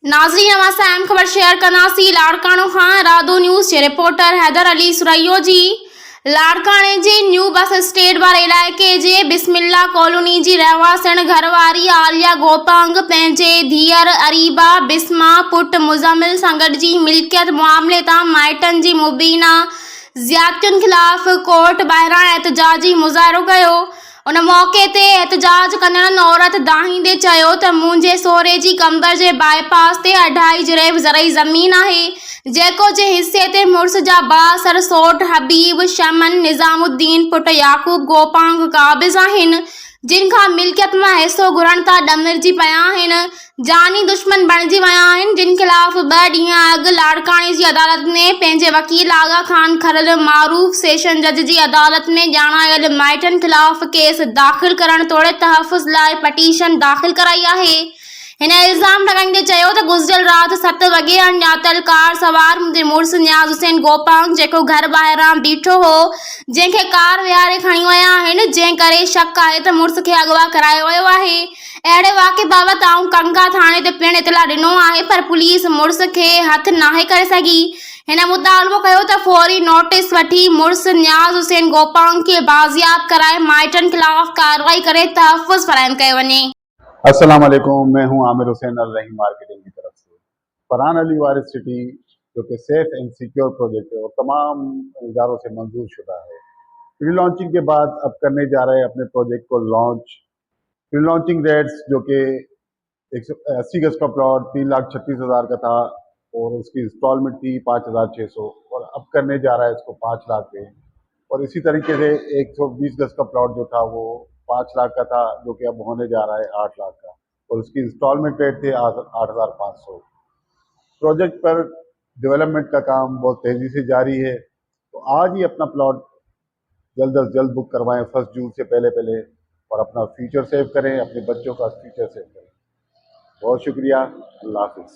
नाज़रीन असां अहम ख़बर शेयर कंदासीं लाड़काणो खां। रादो न्यूज़ जे रिपोर्टर हैदर अली सुरैयो जी लाड़काणे जे न्यू बस स्टैंड वारे इलाइक़े जे बिस्मिल्ला कॉलोनी जी रहवासण घरवारी आलिया गोपांग पंहिंजे धीअर अरीबा बिस्मा पुट मुज़मिल सां गॾिजी मिल्कियत मामले तां माइटनि जी मुबीना ज़ियादतियुनि ख़िलाफ़ कोर्ट ॿाहिरां एहतजाजी मुज़ाहिरो कयो। उन मौक़े ते एहतजाज कंदड़नि औरत दाहींदे चयो त मुंहिंजे सहुरे जी कंबर जे बाईपास ते 2.5 जिरेब ज़रई ज़मीन आहे, जेको जे हिसे ते मुड़ुस जा बासर सौट हबीब शमन निज़ामुद्दीन पुट याकूब गोपांग क़ाबिज़ आहिनि, जिन खां मिल्कियत मां हिसो घुरण तां ॾमिरजी पिया आहिनि, जानी दुश्मन बणिजी विया आहिनि, जिन ख़िलाफ़ 2 ॾींहं अॻु लाड़काणे जी अदालत में पंहिंजे वकील आगा ख़ान खरल मारूफ़ सेशन जज जी अदालत में ॼाणायल माइटनि ख़िलाफ़ केस दाख़िल करण तोड़े तहफ़ुज़ लाइ पटीशन दाख़िल कराई आहे। हिन इल्ज़ाम लॻाईंदे चयो त गुज़िरियल राति 7 वॻे अणॼातल कार सवार मुंहिंजे मुड़ुस नियाज़ हुसैन गोपांग, जेको घर ॿाहिरां बीठो हो, जंहिंखे कार विहारे खणी विया आहिनि, जंहिं करे शक आहे त मुड़ुस खे अगवा करायो वियो आहे। अहिड़े वाक़े बाबति आऊं कंका थाणे ते पिणु इतला ॾिनो आहे, पर पुलिस मुड़ुस खे हथ नाहे करे सघी। हिन मुतालबो कयो त फौरी नोटिस वठी मुड़ुस नियाज़ हुसैन गोपांग खे बाज़ियाब कराए माइटनि ख़िलाफ़ कार्रवाई करे तहफ़ुज़ फराहम कयो वञे। अस्सलाम वालेकुम, मैं हूं आमिर हुसैन अल रहीम मार्केटिंग की तरफ से। फरहान अली वारिस सिटी जो कि सेफ एंड सिक्योर प्रोजेक्ट है और तमाम इदारों से मंजूर शुदा है, प्री लॉन्चिंग के बाद अब करने जा रहे हैं अपने प्रोजेक्ट को लॉन्च। प्री लॉन्चिंग रेट्स जो कि 180 गज का प्लॉट 3,36,000 का था और उसकी इंस्टॉलमेंट थी 5,600 और अब करने जा रहा है इसको 5 लाख पे। और इसी तरीके से 120 गज का प्लॉट जो था वो 5 लाख का था, जो कि अब होने जा रहा है 8 लाख का और उसकी इंस्टॉलमेंट रेट थे 8,500। प्रोजेक्ट पर डेवलपमेंट का काम बहुत तेज़ी से जारी है, तो आज ही अपना प्लॉट जल्द अज जल्द बुक करवाएं 1 जून से पहले और अपना फ्यूचर सेव करें, अपने बच्चों का फ्यूचर सेव करें। बहुत शुक्रिया, अल्लाह हाफिज़।